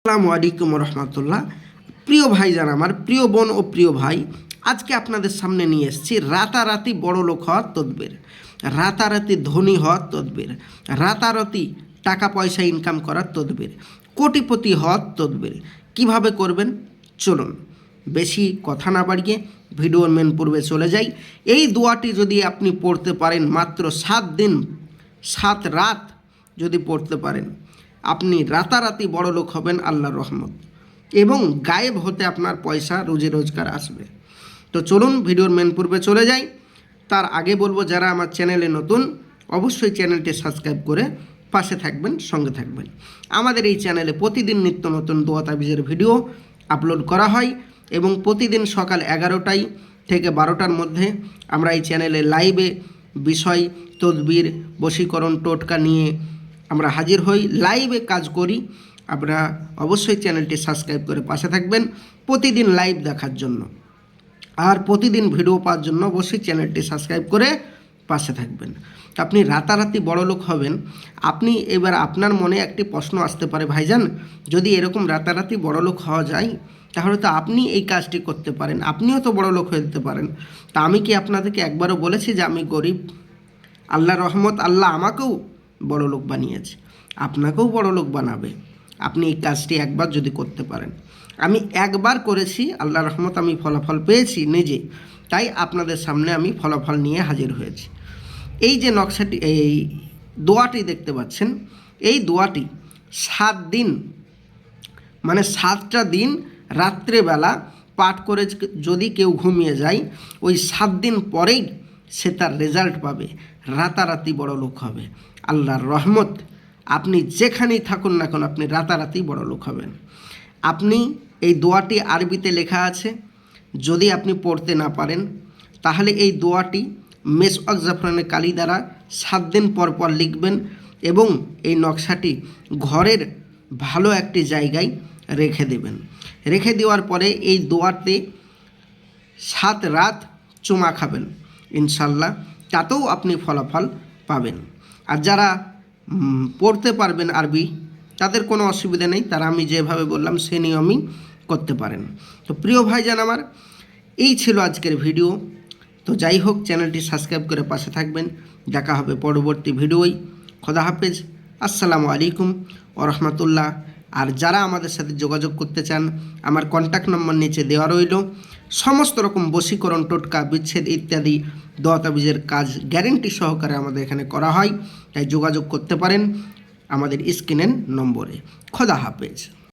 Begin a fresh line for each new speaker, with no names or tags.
আসসালামু আলাইকুম রহমতুল্লাহ। প্রিয় ভাইজান, আমার প্রিয় বোন ও প্রিয় ভাই, আজকে আপনাদের সামনে নিয়ে এসেছি রাতারাতি বড় লোক হওয়ার তদবির, রাতারাতি ধনী হওয়ার তদবির, রাতারাতি টাকা পয়সা ইনকাম করার তদবির, কোটিপতি হওয়ার তদবির। কিভাবে করবেন চলুন, বেশি কথা না বাড়িয়ে ভিডিওর মেন পূর্বে চলে যাই। এই দোয়াটি যদি আপনি পড়তে পারেন, মাত্র 7 দিন 7 রাত যদি পড়তে পারেন, আপনি রাতারাতি বড় লোক হবেন আল্লাহর রহমত, এবং গায়েব হতে আপনার পয়সা রোজি রোজগার আসবে। তো চলুন ভিডিওর মেন পূর্বে চলে যাই। তার আগে বলবো, যারা আমার চ্যানেলে নতুন, অবশ্যই চ্যানেলটি সাবস্ক্রাইব করে পাশে থাকবেন, সঙ্গে থাকবেন। আমাদের এই চ্যানেলে প্রতিদিন নিত্য নতুন দোয়া তাবিজের ভিডিও আপলোড করা হয়, এবং প্রতিদিন সকাল 11টায় থেকে 12টার মধ্যে আমরা এই চ্যানেলে লাইভে বিষয়, তদবির, বশীকরণ, টোটকা নিয়ে আমরা হাজির হই, লাইভে কাজ করি। আপনারা অবশ্যই চ্যানেলটি সাবস্ক্রাইব করে পাশে থাকবেন প্রতিদিন লাইভ দেখার জন্য, আর প্রতিদিন ভিডিও পাওয়ার জন্য অবশ্যই চ্যানেলটি সাবস্ক্রাইব করে পাশে থাকবেন। আপনি রাতারাতি বড় লোক হবেন। আপনি এবার আপনার মনে একটি প্রশ্ন আসতে পারে, ভাইজান যদি এরকম রাতারাতি বড় লোক হওয়া যায়, তাহলে তো আপনি এই কাজটি করতে পারেন, আপনিও তো বড় লোক হয়ে যেতে পারেন। তা আমি কি আপনাদেরকে একবারও বলেছি যে আমি গরিব? আল্লাহর রহমত, আল্লাহ আমাকেও বড় লোক বানিয়েছে, আপনাকেও বড় লোক বানাবে আপনি এই কাজটি একবার যদি করতে পারেন। আমি একবার করেছি, আল্লাহর রহমত আমি ফলাফল পেয়েছি নিজে, তাই আপনাদের সামনে আমি ফলাফল নিয়ে হাজির হয়েছি। এই যে নকশাটি, এই দোয়াটি দেখতে পাচ্ছেন, এই দোয়াটি 7 দিন, মানে 7টা দিন রাত্রেবেলা পাঠ করে যদি কেউ ঘুমিয়ে যায়, ওই 7 দিন পরেই সে তার রেজাল্ট পাবে, রাতারাতি বড় লোক হবে। আল্লাহর রহমত, আপনি যেখানেই থাকুন না কেন, আপনি রাতারাতি বড় লোক হবেন। আপনি এই দোয়াটি আরবিতে লেখা আছে, যদি আপনি পড়তে না পারেন তাহলে এই দোয়াটি মেসওয়াক জাফরানের কালি দ্বারা 7 দিন পর পর লিখবেন, এবং এই নকশাটি ঘরের ভালো একটি জায়গায় রেখে দেবেন। রেখে দেওয়ার পরে এই দোয়াতে 7 রাত চুমা খাবেন, ইনশাল্লাহ তাতেও আপনি ফলাফল পাবেন। আর যারা পড়তে পারবেন আরবি, তাদের কোনো অসুবিধা নেই, তারা আমি যেভাবে বললাম সে নিয়মই করতে পারেন। তো প্রিয় ভাইজান আমার, এই ছিল আজকের ভিডিও। তো যাই হোক, চ্যানেলটি সাবস্ক্রাইব করে পাশে থাকবেন। দেখা হবে পরবর্তী ভিডিওয়। খোদা হাফেজ, আসসালামু আলাইকুম ও রহমতুল্লাহ। আর যারা আমাদের সাথে যোগাযোগ করতে চান, আমার কন্ট্যাক্ট নম্বর নিচে দেওয়া রইল। সমস্ত রকম বশীকরণ, টোটকা, বিচ্ছেদ ইত্যাদি দোয়া তাবিজের কাজ গ্যারেন্টি সহকারে আমাদের এখানে করা হয়, তাই যোগাযোগ করতে পারেন আমাদের স্ক্রিনের নম্বরে। খোদা হাফেজ।